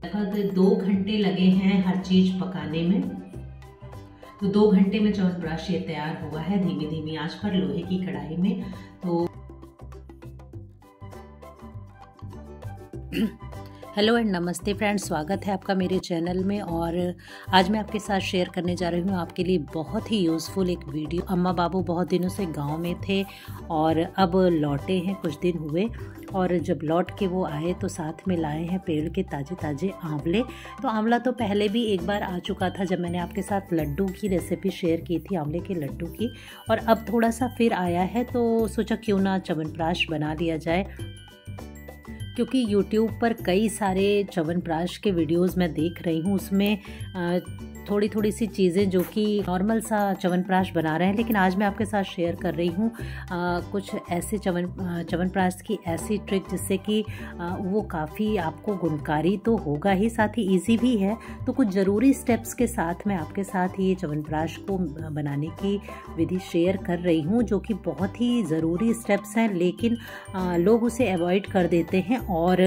लगभग 2 घंटे लगे हैं हर चीज़ पकाने में। तो 2 घंटे में च्यवनप्राश ये तैयार हुआ है धीमी धीमी आंच पर लोहे की कढ़ाई में। तो हेलो एंड नमस्ते फ्रेंड्स, स्वागत है आपका मेरे चैनल में। और आज मैं आपके साथ शेयर करने जा रही हूँ आपके लिए बहुत ही यूज़फुल एक वीडियो। अम्मा बाबू बहुत दिनों से गांव में थे और अब लौटे हैं, कुछ दिन हुए। और जब लौट के वो आए तो साथ में लाए हैं पेड़ के ताज़े ताज़े आंवले। तो आंवला तो पहले भी एक बार आ चुका था जब मैंने आपके साथ लड्डू की रेसिपी शेयर की थी, आंवले के लड्डू की। और अब थोड़ा सा फिर आया है तो सोचा क्यों ना च्यवनप्राश बना लिया जाए, क्योंकि YouTube पर कई सारे च्यवनप्राश के वीडियोस मैं देख रही हूँ। उसमें थोड़ी थोड़ी सी चीज़ें जो कि नॉर्मल सा च्यवनप्राश बना रहे हैं, लेकिन आज मैं आपके साथ शेयर कर रही हूँ कुछ ऐसे च्यवनप्राश की ऐसी ट्रिक जिससे कि वो काफ़ी आपको गुणकारी तो होगा ही, साथ ही इजी भी है। तो कुछ ज़रूरी स्टेप्स के साथ मैं आपके साथ ये च्यवनप्राश को बनाने की विधि शेयर कर रही हूँ, जो कि बहुत ही ज़रूरी स्टेप्स हैं, लेकिन लोग उसे अवॉइड कर देते हैं। और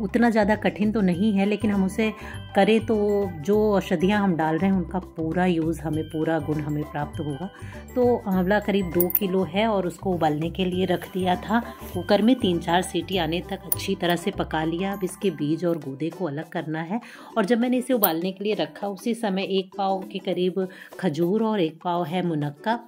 उतना ज़्यादा कठिन तो नहीं है, लेकिन हम उसे करें तो जो औषधियाँ हम डाल रहे हैं उनका पूरा यूज़ हमें, पूरा गुण हमें प्राप्त होगा। तो आंवला करीब 2 किलो है और उसको उबालने के लिए रख दिया था कुकर में। 3-4 सीटी आने तक अच्छी तरह से पका लिया। अब इसके बीज और गूदे को अलग करना है। और जब मैंने इसे उबालने के लिए रखा उसी समय 1 पाव के करीब खजूर और 1 पाव है मुनक्का,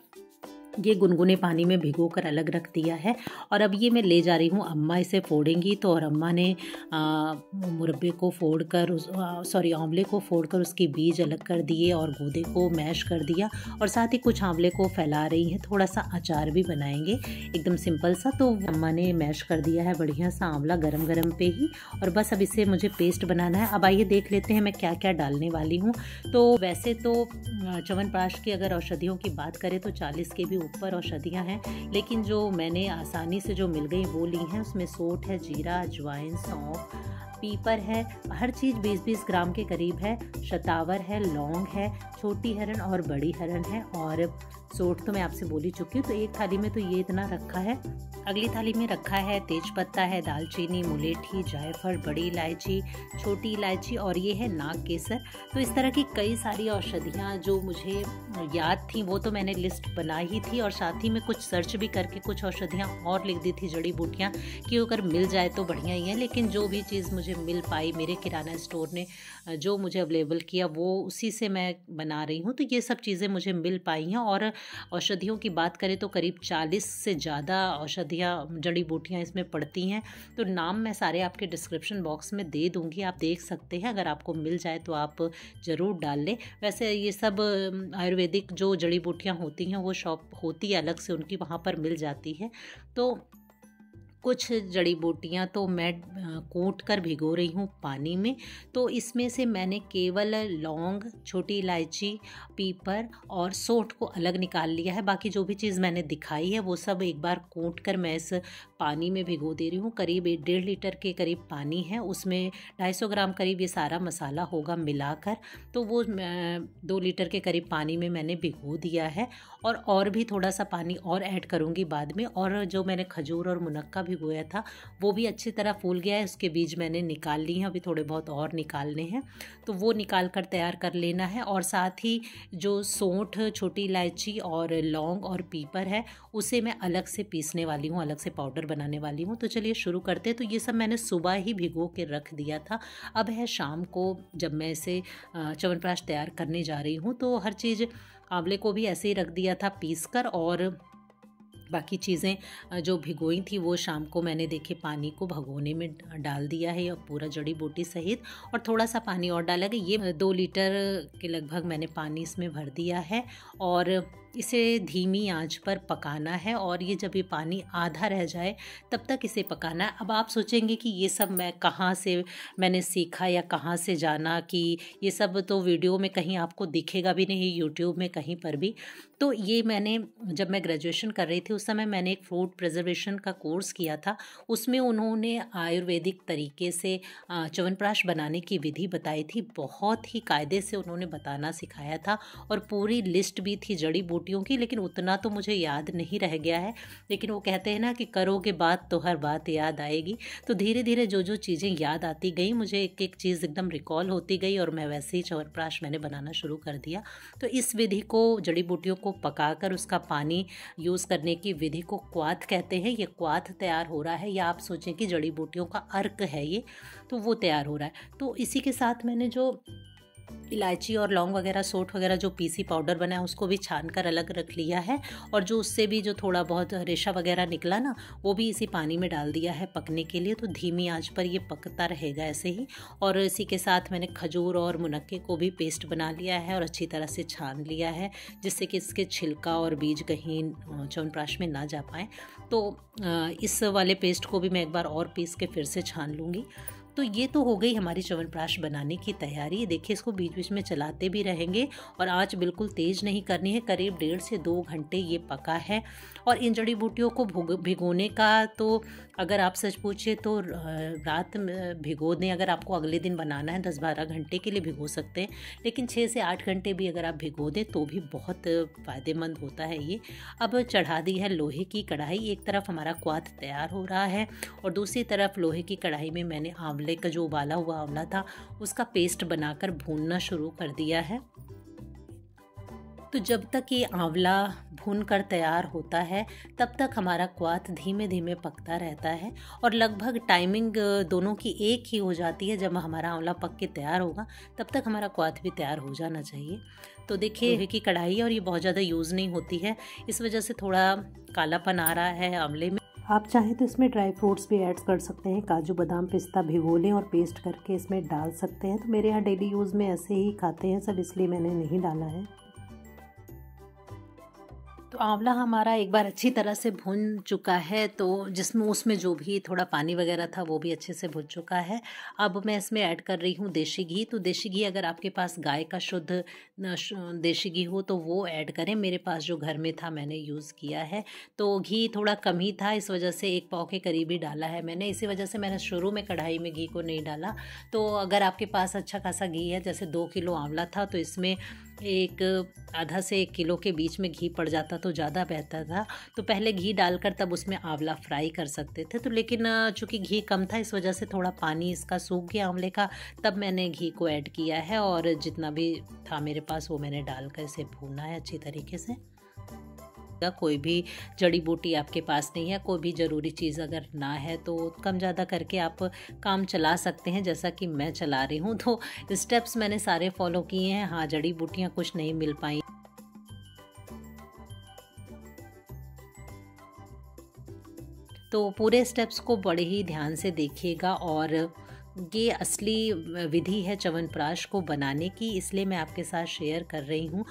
ये गुनगुने पानी में भिगो कर अलग रख दिया है। और अब ये मैं ले जा रही हूँ, अम्मा इसे फोड़ेंगी। तो और अम्मा ने मुरब्बे को फोड़कर आंवले को फोड़कर उसके बीज अलग कर दिए और गूदे को मैश कर दिया। और साथ ही कुछ आंवले को फैला रही हैं, थोड़ा सा अचार भी बनाएंगे एकदम सिंपल सा। तो अम्मा ने मैश कर दिया है बढ़िया सा आंवला गरम गरम पे ही। और बस अब इसे मुझे पेस्ट बनाना है। अब आइए देख लेते हैं मैं क्या क्या डालने वाली हूँ। तो वैसे तो च्यवनप्राश की अगर औषधियों की बात करें तो 40 के भी ऊपर औषधियाँ हैं, लेकिन जो मैंने आसानी से जो मिल गई वो ली हैं। उसमें सोंठ है, जीरा, अजवाइन, सौंफ, पीपर है, हर चीज़ 20-20 ग्राम के करीब है। शतावर है, लौंग है, छोटी हरन और बड़ी हरन है। और सोंठ तो मैं आपसे बोल ही चुकी हूँ। तो एक थाली में तो ये इतना रखा है। अगली थाली में रखा है तेजपत्ता है, दालचीनी, मुलेठी, जायफल, बड़ी इलायची, छोटी इलायची और ये है नाग केसर। तो इस तरह की कई सारी औषधियाँ जो मुझे याद थी वो तो मैंने लिस्ट बनाई ही थी, और साथ ही में कुछ सर्च भी करके कुछ औषधियाँ और लिख दी थी, जड़ी बूटियाँ, कि अगर मिल जाए तो बढ़िया ही है। लेकिन जो भी चीज़ मुझे मिल पाई, मेरे किराना स्टोर ने जो मुझे अवेलेबल किया वो उसी से मैं बना रही हूँ। तो ये सब चीज़ें मुझे मिल पाई हैं। और औषधियों की बात करें तो करीब 40 से ज़्यादा औषधियाँ, जड़ी बूटियाँ इसमें पड़ती हैं। तो नाम मैं सारे आपके डिस्क्रिप्शन बॉक्स में दे दूँगी, आप देख सकते हैं। अगर आपको मिल जाए तो आप ज़रूर डाल लें। वैसे ये सब आयुर्वेदिक जो जड़ी बूटियाँ होती हैं वो शॉप होती है अलग से, उनकी वहाँ पर मिल जाती है। तो कुछ जड़ी बूटियाँ तो मैं कूट कर भिगो रही हूँ पानी में। तो इसमें से मैंने केवल लौंग, छोटी इलायची, पीपर और सोंठ को अलग निकाल लिया है। बाकी जो भी चीज़ मैंने दिखाई है वो सब एक बार कूट कर मैं इस पानी में भिगो दे रही हूँ। करीब 1.5 लीटर के करीब पानी है, उसमें 250 ग्राम करीब ये सारा मसाला होगा मिलाकर। तो वो 2 लीटर के करीब पानी में मैंने भिगो दिया है। और भी थोड़ा सा पानी और ऐड करूँगी बाद में। और जो मैंने खजूर और मुनक्का भिगोया था वो भी अच्छी तरह फूल गया है, उसके बीज मैंने निकाल लिए हैं, अभी थोड़े बहुत और निकालने हैं। तो वो निकाल कर तैयार कर लेना है। और साथ ही जो सोंठ, छोटी इलायची और लौंग और पीपर है उसे मैं अलग से पीसने वाली हूँ, अलग से पाउडर बनाने वाली हूँ। तो चलिए शुरू करते हैं। तो ये सब मैंने सुबह ही भिगो के रख दिया था। अब है शाम को जब मैं इसे च्यवनप्राश तैयार करने जा रही हूँ। तो हर चीज़, आंवले को भी ऐसे ही रख दिया था पीस कर, और बाकी चीज़ें जो भिगोई थी वो शाम को मैंने देखे पानी को भगोने में डाल दिया है, अब पूरा जड़ी बूटी सहित। और थोड़ा सा पानी और डाला गया, ये 2 लीटर के लगभग मैंने पानी इसमें भर दिया है। और इसे धीमी आंच पर पकाना है। और ये जब ये पानी आधा रह जाए तब तक इसे पकाना है। अब आप सोचेंगे कि ये सब मैं कहाँ से मैंने सीखा या कहाँ से जाना, कि ये सब तो वीडियो में कहीं आपको दिखेगा भी नहीं, यूट्यूब में कहीं पर भी। तो ये मैंने जब मैं ग्रेजुएशन कर रही थी उस समय मैंने एक फूड प्रिजर्वेशन का कोर्स किया था। उसमें उन्होंने आयुर्वेदिक तरीके से च्यवनप्राश बनाने की विधि बताई थी। बहुत ही कायदे से उन्होंने बताना सिखाया था और पूरी लिस्ट भी थी जड़ी बूटी बूटियों की, लेकिन उतना तो मुझे याद नहीं रह गया है। लेकिन वो कहते हैं ना कि करोगे बात तो हर बात याद आएगी। तो धीरे धीरे जो जो चीज़ें याद आती गई, मुझे एक एक चीज़ एकदम रिकॉल होती गई और मैं वैसे ही च्यवनप्राश मैंने बनाना शुरू कर दिया। तो इस विधि को, जड़ी बूटियों को पकाकर उसका पानी यूज़ करने की विधि को क्वाथ कहते हैं। ये क्वाथ तैयार हो रहा है, या आप सोचें कि जड़ी बूटियों का अर्क है ये, तो वो तैयार हो रहा है। तो इसी के साथ मैंने जो इलायची और लौंग वगैरह, सोंठ वगैरह जो पीसी पाउडर बनाया उसको भी छान कर अलग रख लिया है, और जो उससे भी जो थोड़ा बहुत रेशा वगैरह निकला ना, वो भी इसी पानी में डाल दिया है पकने के लिए। तो धीमी आंच पर ये पकता रहेगा ऐसे ही। और इसी के साथ मैंने खजूर और मुनक्के को भी पेस्ट बना लिया है और अच्छी तरह से छान लिया है, जिससे कि इसके छिलका और बीज कहीं च्यवनप्राश में ना जा पाए। तो इस वाले पेस्ट को भी मैं एक बार और पीस के फिर से छान लूँगी। तो ये तो हो गई हमारी च्यवनप्राश बनाने की तैयारी। देखिए, इसको बीच बीच में चलाते भी रहेंगे और आंच बिल्कुल तेज़ नहीं करनी है। करीब 1.5 से 2 घंटे ये पका है। और इन जड़ी बूटियों को भिगोने का तो अगर आप सच पूछे तो रात में भिगो दें। अगर आपको अगले दिन बनाना है 10-12 घंटे के लिए भिगो सकते हैं, लेकिन 6 से 8 घंटे भी अगर आप भिगो दें तो भी बहुत फ़ायदेमंद होता है ये। अब चढ़ा दी है लोहे की कढ़ाई। एक तरफ हमारा क्वाथ तैयार हो रहा है और दूसरी तरफ लोहे की कढ़ाई में मैंने आंवले का जो उबाला हुआ आंवला था उसका पेस्ट बनाकर भूनना शुरू कर दिया है। तो जब तक ये आंवला भून कर तैयार होता है तब तक हमारा क्वाथ धीमे धीमे पकता रहता है, और लगभग टाइमिंग दोनों की एक ही हो जाती है। जब हमारा आंवला पक के तैयार होगा तब तक हमारा क्वाथ भी तैयार हो जाना चाहिए। तो देखिए, लोहे की कढ़ाई और ये बहुत ज़्यादा यूज़ नहीं होती है, इस वजह से थोड़ा कालापन आ रहा है आंवले में। आप चाहें तो इसमें ड्राई फ्रूट्स भी ऐड कर सकते हैं। काजू बादाम पिस्ता भिगो लें और पेस्ट करके इसमें डाल सकते हैं। तो मेरे यहाँ डेली यूज़ में ऐसे ही खाते हैं सब, इसलिए मैंने नहीं डाला है। तो आंवला हमारा एक बार अच्छी तरह से भुन चुका है, तो जिसमें उसमें जो भी थोड़ा पानी वगैरह था वो भी अच्छे से भुन चुका है। अब मैं इसमें ऐड कर रही हूँ देसी घी। तो देसी घी अगर आपके पास गाय का शुद्ध देसी घी हो तो वो ऐड करें। मेरे पास जो घर में था मैंने यूज़ किया है। तो घी थोड़ा कम ही था, इस वजह से 1 पाव के करीब ही डाला है मैंने। इसी वजह से मैंने शुरू में कढ़ाई में घी को नहीं डाला। तो अगर आपके पास अच्छा खासा घी है, जैसे 2 किलो आंवला था तो इसमें आधा से 1 किलो के बीच में घी पड़ जाता तो ज़्यादा बेहतर था। तो पहले घी डालकर तब उसमें आंवला फ्राई कर सकते थे। तो लेकिन चूँकि घी कम था इस वजह से थोड़ा पानी इसका सूख गया आंवले का, तब मैंने घी को ऐड किया है और जितना भी था मेरे पास वो मैंने डालकर इसे भूना है अच्छी तरीके से। कोई भी जड़ी बूटी आपके पास नहीं है, कोई भी ज़रूरी चीज़ अगर ना है तो कम ज़्यादा करके आप काम चला सकते हैं, जैसा कि मैं चला रही हूँ। तो स्टेप्स मैंने सारे फॉलो किए हैं। हाँ, जड़ी बूटियाँ कुछ नहीं मिल पाई, तो पूरे स्टेप्स को बड़े ही ध्यान से देखिएगा। और ये असली विधि है च्यवनप्राश को बनाने की, इसलिए मैं आपके साथ शेयर कर रही हूँ।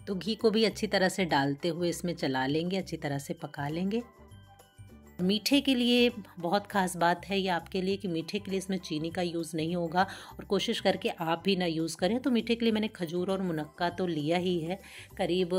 तो घी को भी अच्छी तरह से डालते हुए इसमें चला लेंगे, अच्छी तरह से पका लेंगे। मीठे के लिए बहुत ख़ास बात है ये आपके लिए कि मीठे के लिए इसमें चीनी का यूज़ नहीं होगा, और कोशिश करके आप भी ना यूज़ करें। तो मीठे के लिए मैंने खजूर और मुनक्का तो लिया ही है, करीब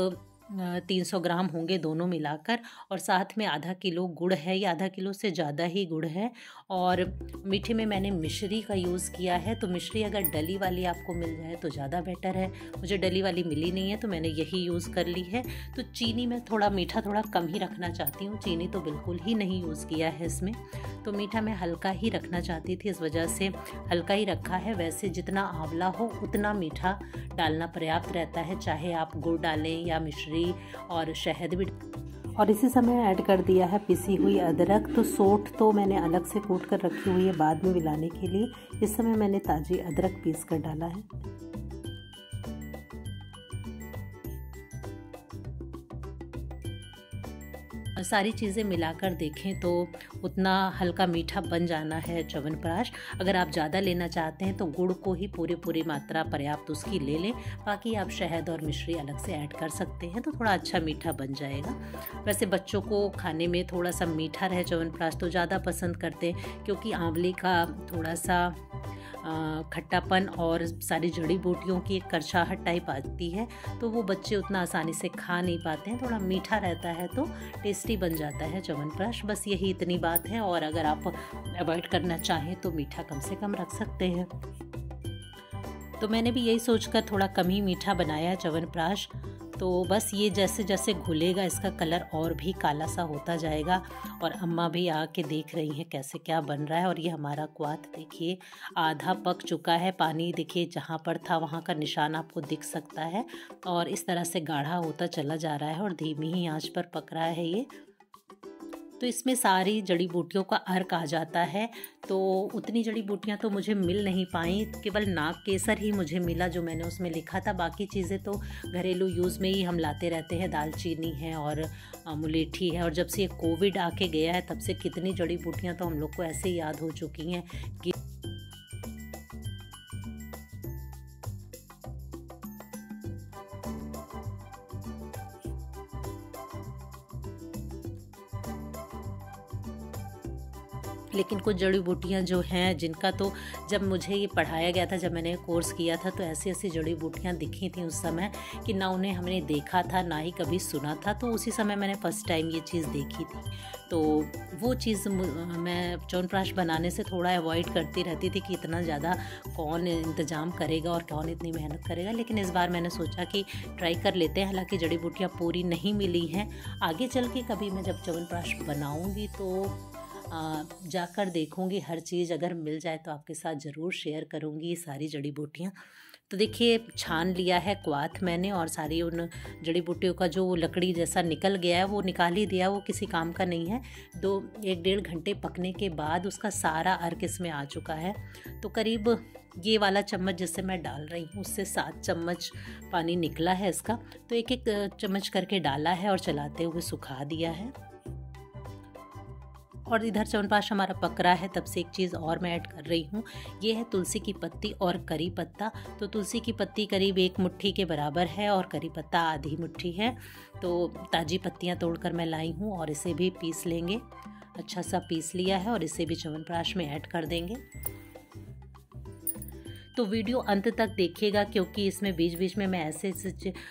300 ग्राम होंगे दोनों मिलाकर, और साथ में आधा किलो गुड़ है, या आधा किलो से ज़्यादा ही गुड़ है। और मीठे में मैंने मिश्री का यूज़ किया है। तो मिश्री अगर डली वाली आपको मिल जाए तो ज़्यादा बेटर है। मुझे डली वाली मिली नहीं है तो मैंने यही यूज़ कर ली है। तो चीनी मैं थोड़ा मीठा थोड़ा कम ही रखना चाहती हूँ, चीनी तो बिल्कुल ही नहीं यूज़ किया है इसमें। तो मीठा मैं हल्का ही रखना चाहती थी, इस वजह से हल्का ही रखा है। वैसे जितना आंवला हो उतना मीठा डालना पर्याप्त रहता है, चाहे आप गुड़ डालें या मिश्री और शहद भी। और इसी समय ऐड कर दिया है पिसी हुई अदरक। तो सोंठ तो मैंने अलग से कूट कर रखी हुई है बाद में मिलाने के लिए, इस समय मैंने ताज़ी अदरक पीस कर डाला है। सारी चीज़ें मिलाकर देखें तो उतना हल्का मीठा बन जाना है च्यवनप्राश। अगर आप ज़्यादा लेना चाहते हैं तो गुड़ को ही पूरी मात्रा पर्याप्त उसकी ले लें, बाकी आप शहद और मिश्री अलग से ऐड कर सकते हैं तो थोड़ा अच्छा मीठा बन जाएगा। वैसे बच्चों को खाने में थोड़ा सा मीठा रहे च्यवनप्राश तो ज़्यादा पसंद करते हैं, क्योंकि आंवले का थोड़ा सा खट्टापन और सारी जड़ी बूटियों की एक करछाहट टाइप आती है, तो वो बच्चे उतना आसानी से खा नहीं पाते हैं। थोड़ा मीठा रहता है तो टेस्टी बन जाता है च्यवनप्राश। बस यही इतनी बात है, और अगर आप अवॉइड करना चाहें तो मीठा कम से कम रख सकते हैं। तो मैंने भी यही सोचकर थोड़ा कम ही मीठा बनाया च्यवनप्राश। तो बस ये जैसे जैसे घुलेगा इसका कलर और भी काला सा होता जाएगा, और अम्मा भी आके देख रही हैं कैसे क्या बन रहा है। और ये हमारा क्वाथ देखिए आधा पक चुका है, पानी देखिए जहाँ पर था वहाँ का निशान आपको दिख सकता है, और इस तरह से गाढ़ा होता चला जा रहा है और धीमी ही आंच पर पक रहा है ये। तो इसमें सारी जड़ी बूटियों का अर्क आ जाता है। तो उतनी जड़ी बूटियाँ तो मुझे मिल नहीं पाई, केवल नाग केसर ही मुझे मिला जो मैंने उसमें लिखा था। बाकी चीज़ें तो घरेलू यूज़ में ही हम लाते रहते हैं, दालचीनी है और मुलेठी है। और जब से ये कोविड आके गया है तब से कितनी जड़ी बूटियाँ तो हम लोग को ऐसे ही याद हो चुकी हैं कि लेकिन कुछ जड़ी बूटियाँ जो हैं जिनका तो जब मुझे ये पढ़ाया गया था, जब मैंने कोर्स किया था, तो ऐसी ऐसी जड़ी बूटियाँ दिखी थी उस समय कि ना उन्हें हमने देखा था ना ही कभी सुना था। तो उसी समय मैंने फ़र्स्ट टाइम ये चीज़ देखी थी। तो वो चीज़ मैं च्यवनप्राश बनाने से थोड़ा अवॉइड करती रहती थी कि इतना ज़्यादा कौन इंतज़ाम करेगा और कौन इतनी मेहनत करेगा। लेकिन इस बार मैंने सोचा कि ट्राई कर लेते हैं। हालांकि जड़ी बूटियाँ पूरी नहीं मिली हैं, आगे चल के कभी मैं जब च्यवनप्राश बनाऊँगी तो जाकर देखूंगी हर चीज़, अगर मिल जाए तो आपके साथ ज़रूर शेयर करूंगी ये सारी जड़ी बूटियाँ। तो देखिए छान लिया है क्वाथ मैंने, और सारी उन जड़ी बूटियों का जो लकड़ी जैसा निकल गया है वो निकाल ही दिया, वो किसी काम का नहीं है। 1-1.5 घंटे पकने के बाद उसका सारा अर्क इसमें आ चुका है। तो करीब ये वाला चम्मच जिससे मैं डाल रही हूँ उससे 7 चम्मच पानी निकला है इसका। तो एक एक चम्मच करके डाला है और चलाते हुए सुखा दिया है। और इधर च्यवनप्राश हमारा पक रहा है, तब से एक चीज़ और मैं ऐड कर रही हूँ, ये है तुलसी की पत्ती और करी पत्ता। तो तुलसी की पत्ती करीब 1 मुट्ठी के बराबर है और करी पत्ता आधी मुट्ठी है। तो ताज़ी पत्तियाँ तोड़कर मैं लाई हूँ और इसे भी पीस लेंगे। अच्छा सा पीस लिया है और इसे भी च्यवनप्राश में ऐड कर देंगे। तो वीडियो अंत तक देखिएगा, क्योंकि इसमें बीच बीच में मैं ऐसे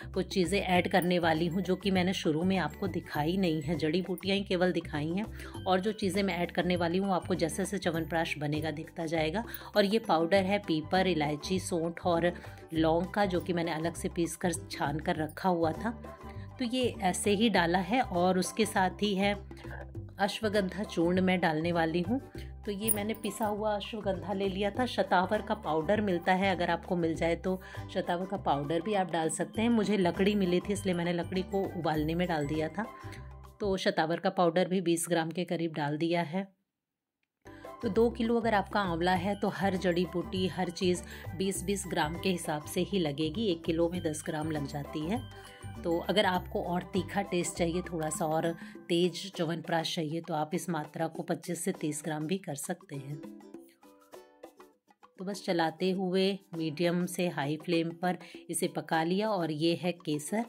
कुछ चीज़ें ऐड करने वाली हूँ जो कि मैंने शुरू में आपको दिखाई नहीं है, जड़ी बूटियाँ ही केवल दिखाई हैं। और जो चीज़ें मैं ऐड करने वाली हूँ आपको जैसे जैसे च्यवनप्राश बनेगा दिखता जाएगा। और ये पाउडर है पीपर, इलायची, सौंठ और लौंग का, जो कि मैंने अलग से पीस कर छान कर रखा हुआ था। तो ये ऐसे ही डाला है। और उसके साथ ही है अश्वगंधा चूर्ण मैं डालने वाली हूँ। तो ये मैंने पिसा हुआ अश्वगंधा ले लिया था। शतावर का पाउडर मिलता है, अगर आपको मिल जाए तो शतावर का पाउडर भी आप डाल सकते हैं। मुझे लकड़ी मिली थी इसलिए मैंने लकड़ी को उबालने में डाल दिया था। तो शतावर का पाउडर भी 20 ग्राम के करीब डाल दिया है। तो 2 किलो अगर आपका आंवला है तो हर जड़ी बूटी हर चीज़ 20-20 ग्राम के हिसाब से ही लगेगी। 1 किलो में 10 ग्राम लग जाती है। तो अगर आपको और तीखा टेस्ट चाहिए, थोड़ा सा और तेज च्यवनप्राश चाहिए, तो आप इस मात्रा को 25 से 30 ग्राम भी कर सकते हैं। तो बस चलाते हुए मीडियम से हाई फ्लेम पर इसे पका लिया। और ये है केसर,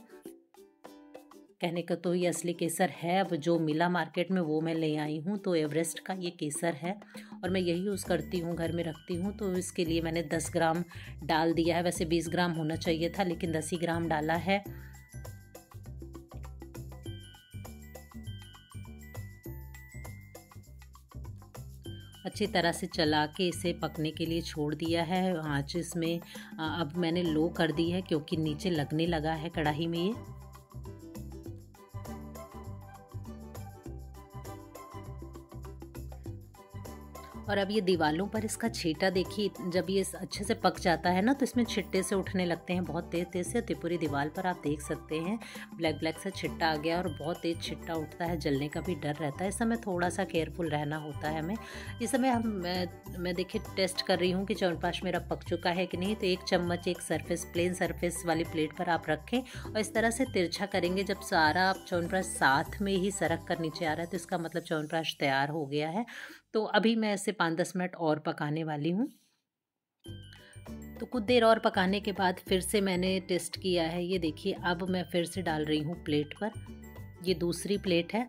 कहने का तो ये असली केसर है, अब जो मिला मार्केट में वो मैं ले आई हूँ। तो एवरेस्ट का ये केसर है और मैं यही यूज़ करती हूँ, घर में रखती हूँ। तो इसके लिए मैंने 10 ग्राम डाल दिया है। वैसे 20 ग्राम होना चाहिए था, लेकिन 10 ही ग्राम डाला है। अच्छी तरह से चला के इसे पकने के लिए छोड़ दिया है। आँच इसमें अब मैंने लो कर दी है, क्योंकि नीचे लगने लगा है कढ़ाई में ये। और अब ये दीवालों पर इसका छींटा देखिए, जब ये अच्छे से पक जाता है ना तो इसमें छिट्टे से उठने लगते हैं बहुत तेज़ तेज़ से। तो पूरी दीवार पर आप देख सकते हैं ब्लैक ब्लैक सा छिट्टा आ गया और बहुत तेज़ छिट्टा उठता है, जलने का भी डर रहता है। इस समय थोड़ा सा केयरफुल रहना होता है हमें। इस समय मैं देखिए टेस्ट कर रही हूँ कि च्यवनप्राश मेरा पक चुका है कि नहीं। तो 1 चम्मच एक सरफेस प्लेन सरफेस वाली प्लेट पर आप रखें और इस तरह से तिरछा करेंगे। जब सारा च्यवनप्राश साथ में ही सरक कर नीचे आ रहा है तो इसका मतलब च्यवनप्राश तैयार हो गया है। तो अभी मैं इसे 5-10 मिनट और पकाने वाली हूँ। तो कुछ देर और पकाने के बाद फिर से मैंने टेस्ट किया है। ये देखिए अब मैं फिर से डाल रही हूँ प्लेट पर। ये दूसरी प्लेट है।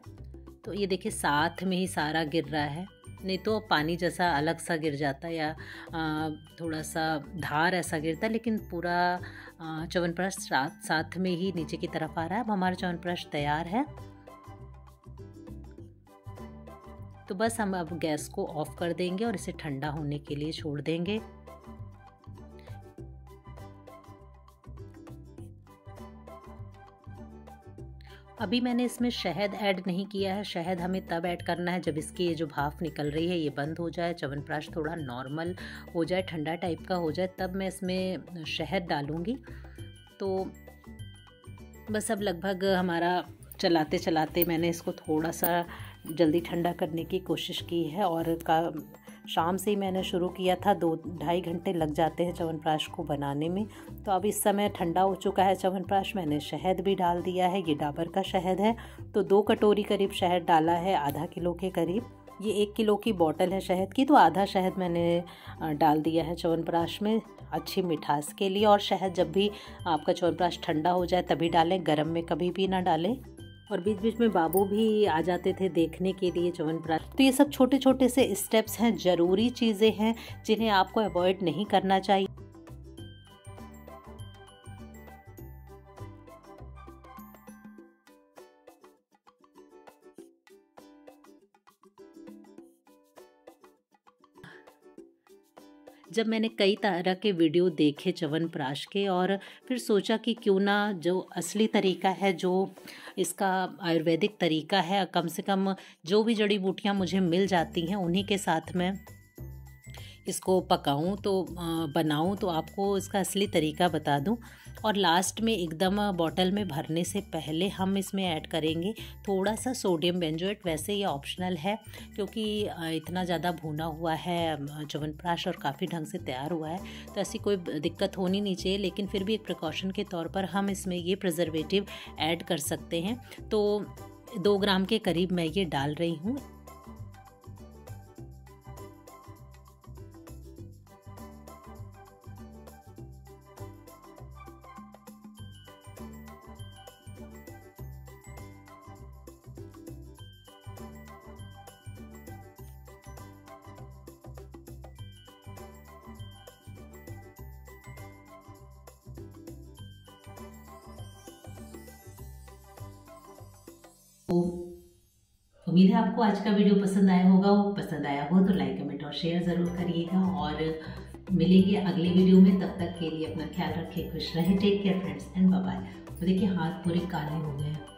तो ये देखिए साथ में ही सारा गिर रहा है। नहीं तो पानी जैसा अलग सा गिर जाता या थोड़ा सा धार ऐसा गिरता, लेकिन पूरा च्यवनप्राश साथ में ही नीचे की तरफ आ रहा है। अब हमारा च्यवनप्राश तैयार है। तो बस हम अब गैस को ऑफ कर देंगे और इसे ठंडा होने के लिए छोड़ देंगे। अभी मैंने इसमें शहद ऐड नहीं किया है। शहद हमें तब ऐड करना है जब इसकी ये जो भाप निकल रही है ये बंद हो जाए, च्यवनप्राश थोड़ा नॉर्मल हो जाए, ठंडा टाइप का हो जाए, तब मैं इसमें शहद डालूँगी। तो बस अब लगभग हमारा चलाते चलाते मैंने इसको थोड़ा सा जल्दी ठंडा करने की कोशिश की है। और शाम से ही मैंने शुरू किया था, 2-2.5 घंटे लग जाते हैं च्यवनप्राश को बनाने में। तो अब इस समय ठंडा हो चुका है च्यवनप्राश, मैंने शहद भी डाल दिया है। ये डाबर का शहद है, तो 2 कटोरी करीब शहद डाला है, आधा किलो के करीब। ये 1 किलो की बोतल है शहद की, तो आधा शहद मैंने डाल दिया है च्यवनप्राश में अच्छी मिठास के लिए। और शहद जब भी आपका च्यवनप्राश ठंडा हो जाए तभी डालें, गर्म में कभी भी ना डालें। और बीच बीच में बाबू भी आ जाते थे देखने के लिए च्यवनप्राश। तो ये सब छोटे छोटे से स्टेप्स हैं, ज़रूरी चीज़ें हैं जिन्हें आपको अवॉइड नहीं करना चाहिए। जब मैंने कई तरह के वीडियो देखे च्यवनप्राश के, और फिर सोचा कि क्यों ना जो असली तरीका है, जो इसका आयुर्वेदिक तरीका है, कम से कम जो भी जड़ी बूटियां मुझे मिल जाती हैं उन्हीं के साथ मैं इसको पकाऊं, तो बनाऊं, तो आपको इसका असली तरीका बता दूं। और लास्ट में एकदम बॉटल में भरने से पहले हम इसमें ऐड करेंगे थोड़ा सा सोडियम बेंजोएट। वैसे ये ऑप्शनल है क्योंकि इतना ज़्यादा भुना हुआ है च्यवनप्राश और काफ़ी ढंग से तैयार हुआ है, तो ऐसी कोई दिक्कत होनी नहीं चाहिए। लेकिन फिर भी एक प्रिकॉशन के तौर पर हम इसमें ये प्रिजर्वेटिव ऐड कर सकते हैं। तो 2 ग्राम के करीब मैं ये डाल रही हूँ। उम्मीद है आपको आज का वीडियो पसंद आया होगा। वो पसंद आया हो तो लाइक, कमेंट और शेयर ज़रूर करिएगा। और मिलेंगे अगले वीडियो में, तब तक के लिए अपना ख्याल रखिए, खुश रहें, take care friends and bye bye. तो देखिए हाथ पूरे काले हो गए हैं।